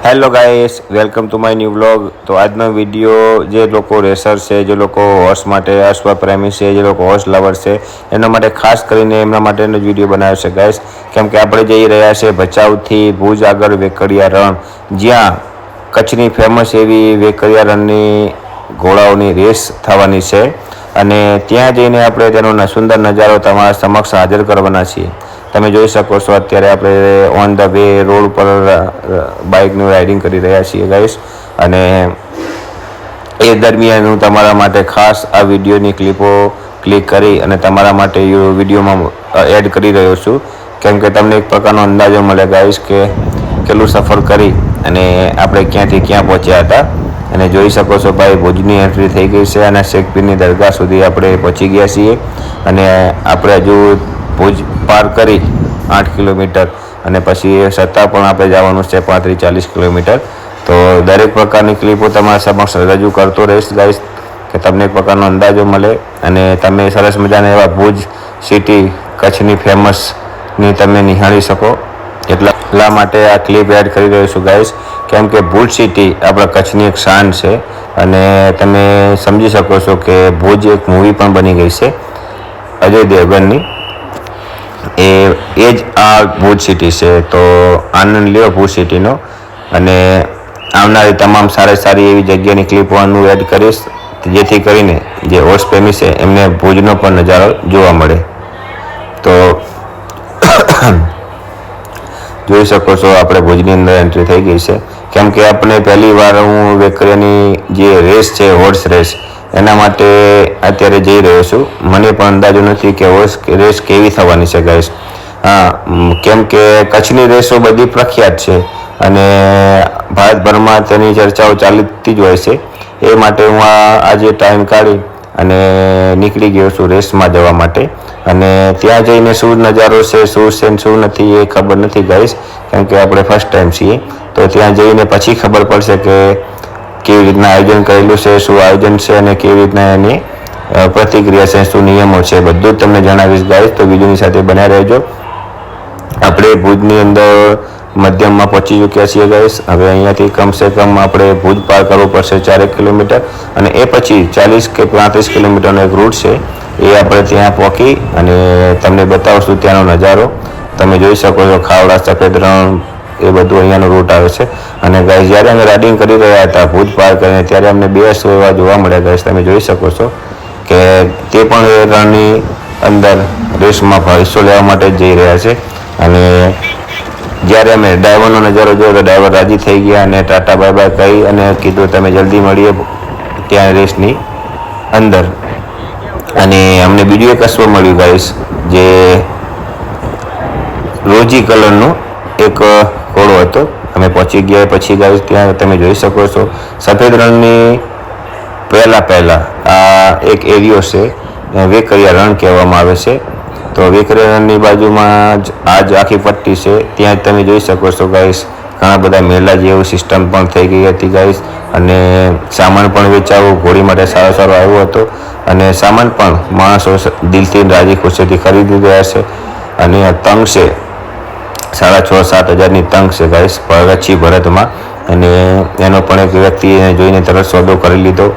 Hello guys, welcome to my new vlog. તો આજનો video જે લોકો રેસર છે, જે લોકો હોર્સ માટે અશ્વ પ્રેમી છે, જે લોકો હોર્સ લવર છે, એના માટે ખાસ કરીને એમના માટેનો જ વિડીયો બનાવ્યો છે ગાઈસ। કેમ કે આપણે જઈ રહ્યા છે ભચાઉથી ભુજ આગળ વેકરિયા રણ, જ્યાં કચ્છની ફેમસ એવી વેકરિયા રણની ઘોડાઓની રેસ થવાની છે અને ત્યાં જઈને આપણે તેનો સુંદર નજારો તમારા સમક્ષ હાજર કરવાના છીએ। તમે જોઈ શકો છો અત્યારે આપણે ઓન ધ વે રોડ ઉપર બાઇકનું રાઇડિંગ કરી રહ્યા છીએ ગાઈસ, અને એ દરમિયાન હું તમારા માટે ખાસ આ વિડીયોની ક્લિપો ક્લિક કરી અને તમારા માટે વિડીયોમાં એડ કરી રહ્યો છું, કેમ કે તમને એક પ્રકારનો અંદાજો મળે ગાઈસ કે કેટલું સફર કરી અને આપણે ક્યાંથી ક્યાં પહોંચ્યા હતા। અને જોઈ શકો છો ભાઈ, ભુજની એન્ટ્રી થઈ ગઈ છે અને શેખપીરની દરગાહ સુધી આપણે પહોંચી ગયા છીએ અને આપણે હજુ ભુજ પાર કરી 8 કિલોમીટર અને પછી છતાં પણ આપણે જવાનું છે 35-40 કિલોમીટર। તો દરેક પ્રકારની ક્લિપો તમારા સમક્ષ રજૂ કરતો રહીશ ગાઈસ, કે તમને એક પ્રકારનો અંદાજો મળે અને તમે સરસ મજાના એવા ભુજ સિટી કચ્છની ફેમસની તમે નિહાળી શકો। એટલા માટે આ ક્લિપ એડ કરી રહ્યો છું ગાઈસ, કેમ કે ભુજ સિટી આપણા કચ્છની એક શાન છે અને તમે સમજી શકો છો કે ભુજ એક મૂવી પણ બની ગઈ છે અજય દેવગનની, એ જ આ ભુજ સિટી છે। તો આનંદ લ્યો ભુજ સિટીનો અને આવનારી તમામ સારી એવી જગ્યાની ક્લિપો હું એડ કરીશ, જેથી કરીને જે હોર્સ પ્રેમી છે એમને ભુજનો પણ નજારો જોવા મળે। તો જોઈ શકો છો આપણે ભુજની અંદર એન્ટ્રી થઈ ગઈ છે, કેમ કે આપણે પહેલી વાર હું વેકરિયાની જે રેસ છે હોર્સ રેસ એના માટે અત્યારે જઈ રહ્યો છું। મને પણ અંદાજો નથી કે હોર્સ રેસ કેવી થવાની છે ગાઈસ। હા, કેમ કે કચ્છની રેસો બધી પ્રખ્યાત છે અને ભારતભરમાં તેની ચર્ચાઓ ચાલતી જ હોય છે। એ માટે હું આજે ટાઈમ કાઢી અને નીકળી ગયો છું રેસમાં જવા માટે, અને ત્યાં જઈને શું નજારો છે, શું નથી એ ખબર નથી ગાઈસ, કેમ કે આપણે ફર્સ્ટ ટાઈમ છીએ। તો ત્યાં જઈને પછી ખબર પડશે કે કેવી રીતના આયોજન કરેલું છે, શું આયોજન છે અને કેવી રીતના એની પ્રતિક્રિયા છે, શું નિયમો છે, બધું જ તમને જણાવીશ ગાઈસ। તો વિડીયોની સાથે બન્યા રહેજો। આપણે ભુજની અંદર મધ્યમમાં પહોંચી ચૂક્યા છીએ ગાઈસ। હવે અહીંયાથી કમસે કમ આપણે ભુજ પાર કરવું પડશે 4 કિલોમીટર અને એ પછી 40 કે 35 કિલોમીટરનો એક રૂટ છે, એ આપણે ત્યાં પહોંચી અને તમને બતાવશું ત્યાંનો નજારો। તમે જોઈ શકો છો ખાવડા, સફેદ રણ, એ બધું અહીંયાનો રૂટ આવે છે। અને ગાઈસ, જ્યારે અમે રાઇડિંગ કરી રહ્યા હતા ભુજ પાર કરીને, ત્યારે અમને 2 અશ્વ એવા જોવા મળ્યા ગાઈસ। તમે જોઈ શકો છો કે તે પણ એ રણની અંદર રેસમાં હિસ્સો લેવા માટે જ જઈ રહ્યા છે। અને જ્યારે અમે ડ્રાઈવરનો નજારો જોયો તો ડ્રાઈવર રાજી થઈ ગયા અને ટાટા બાય બાય કહી અને કીધું તમે જલ્દી મળીએ ત્યાં રેસની અંદર। અને અમને બીજું એક અશ્વ મળ્યું ગાઈસ, જે રોજી કલરનો એક ઘોડો હતો। અમે પહોંચી ગયા પછી ગાઈસ ત્યાં તમે જોઈ શકો છો સફેદ રણની પહેલા આ એક એરિયો છે, વેકરિયા રણ કહેવામાં આવે છે। તો વેકરિયા રણની બાજુમાં જ આજ આખી પટ્ટી છે, ત્યાં જ તમે જોઈ શકો છો ગાઈસ ઘણા બધા મેલા જેવું સિસ્ટમ પણ થઈ ગઈ હતી ગાઈસ, અને સામાન પણ વેચાવો ઘોડી માટે સારો આવ્યો હતો અને સામાન પણ માણસો દિલથી રાજી ખુશીથી ખરીદી રહ્યા છે। અને આ તંગ છે 6,500-7 હજારની તંગ છે ગાઈસ કચ્છી ભરતમાં, અને એનો પણ એક વ્યક્તિએ જોઈને તરત સોદો કરી લીધો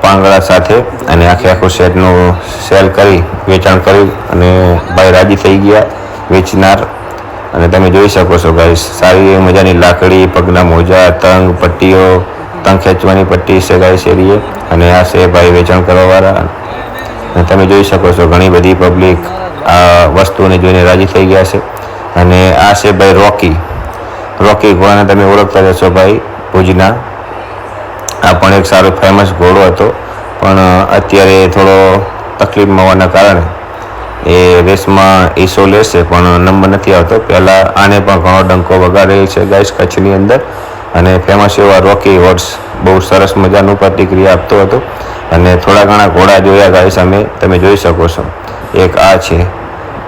પાંગડા સાથે અને આખું સેટનું સેલ કરી વેચાણ કર્યું અને ભાઈ રાજી થઈ ગયા વેચનાર। અને તમે જોઈ શકો છો ગાઈસ સારી મજાની લાકડી, પગના મોજા, તંગ, પટ્ટીઓ, તંગ ખેંચવાની પટ્ટી છે ગાઈસ એરીએ, અને આ છે ભાઈ વેચાણ કરવાવાળા। અને તમે જોઈ શકો છો ઘણી બધી પબ્લિક આ વસ્તુને જોઈને રાજી થઈ ગયા છે। અને આ છે ભાઈ રોકી ઘોડાને તમે ઓળખતા જશો ભાઈ ભુજના। આ પણ એક સારો ફેમસ ઘોડો હતો, પણ અત્યારે થોડો તકલીફમાં હોવાના કારણે એ રેસમાં હિસ્સો લેશે પણ નંબર નથી આવતો। પહેલાં આને પણ ઘણો ડંકો વગાડેલ છે ગાઈસ કચ્છની અંદર, અને ફેમસ એવા રોકી હોર્સ બહુ સરસ મજાનું પ્રતિક્રિયા આપતો હતો। અને થોડા ઘણા ઘોડા જોયા ગાઈસ અમે, તમે જોઈ શકો છો। એક આ છે,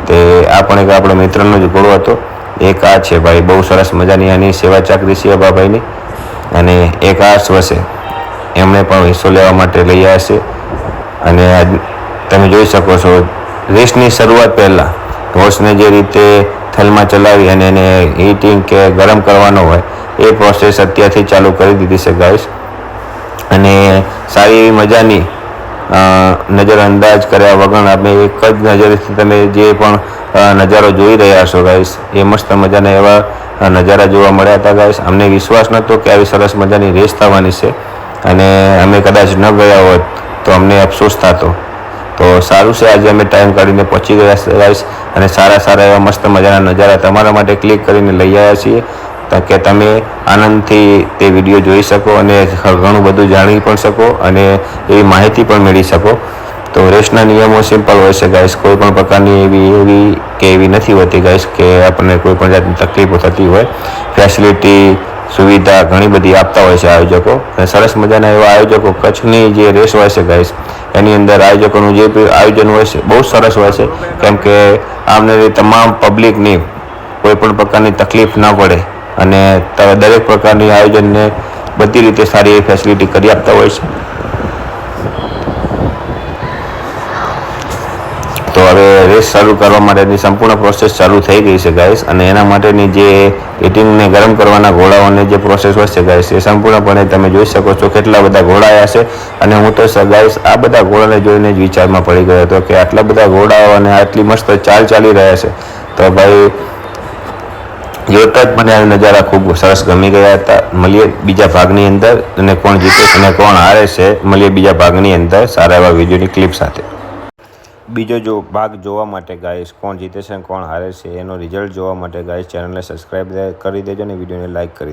તે આ પણ એક આપણો મિત્રનો જ ઘોડો હતો। એક આ છે ભાઈ, બહુ સરસ મજાની આની સેવા ચાકરી છે બાભાઈની। અને એક આ અશ્વ છે, એમણે પણ હિસ્સો લેવા માટે લઈ આવ્યા છે। અને તમે જોઈ શકો છો રેસની શરૂઆત પહેલાં હોર્સને જે રીતે થેલમાં ચલાવી અને એને હીટિંગ કે ગરમ કરવાનો હોય એ પ્રોસેસ અત્યારથી ચાલુ કરી દીધી છે ગાઈસ. અને સારી એવી મજાની નજરઅંદાજ કર્યા વગર આપણે એક જ નજરથી તમે જે પણ નજારો જોઈ રહ્યા છો ગાઈસ, એ મસ્ત મજાના એવા નજારા જોવા મળ્યા હતા ગાઈસ. અમને વિશ્વાસ નહોતો કે આવી સરસ મજાની રેસ થવાની છે અને અમે કદાચ ન ગયા હોત તો અમને અફસોસ થતો. તો સારું છે, આજે અમે ટાઈમ કાઢીને પહોંચી ગયા છે ગાઈસ અને સારા એવા મસ્ત મજાના નજારા તમારા માટે ક્લિક કરીને લઈ આવ્યા છીએ કે તમે આનંદથી તે વિડીયો જોઈ શકો અને ઘણું બધું જાણી પણ શકો અને એવી માહિતી પણ મેળવી શકો. તો રેસના નિયમો સિમ્પલ હોય છે ગાઈસ, કોઈ પણ પ્રકારની એવી નથી હોતી ગાઈસ કે આપણને કોઈ પણ જાતની તકલીફો થતી હોય. ફેસિલિટી સુવિધા ઘણી બધી આપતા હોય છે આયોજકો અને સરસ મજાના એવા આયોજકો. કચ્છની જે રેસ હોય છે ગાઈસ એની અંદર આયોજકોનું જે આયોજન હોય છે બહુ સરસ હોય છે, કેમ કે આવનારી તમામ પબ્લિકની કોઈ પણ પ્રકારની તકલીફ ન પડે અને દરેક પ્રકારની આયોજનને બધી રીતે સારી એવી ફેસિલિટી કરી આપતા હોય છે. તો હવે રેસ ચાલુ કરવા માટેની સંપૂર્ણ પ્રોસેસ ચાલુ થઈ ગઈ છે ગાઈસ અને એના માટેની જે હીટિંગને ગરમ કરવાના ઘોડાઓની જે પ્રોસેસ હોય છે ગાઈસ એ સંપૂર્ણપણે તમે જોઈ શકો છો કેટલા બધા ઘોડાયા છે. અને હું તો ગાઈસ આ બધા ઘોડાને જોઈને જ વિચારમાં પડી ગયો હતો કે આટલા બધા ઘોડાઓ અને આટલી મસ્ત ચાલ ચાલી રહ્યા છે. તો ભાઈ જોતા જ મને આ નજારા ખૂબ સરસ ગમી ગયા હતા. મળીએ બીજા ભાગની અંદર અને કોણ જીતે છે અને કોણ હારે છે મળીએ બીજા ભાગની અંદર સારા એવા વિડીયોની ક્લિપ સાથે. બીજો ભાગ જોવા માટે ગાઈસ કોણ જીતે છે અને કોણ હારે છે એનો રિઝલ્ટ જોવા માટે ગાઈસ ચેનલને સબસ્ક્રાઈબ કરી દેજો અને વિડીયોને લાઇક કરી દેજો.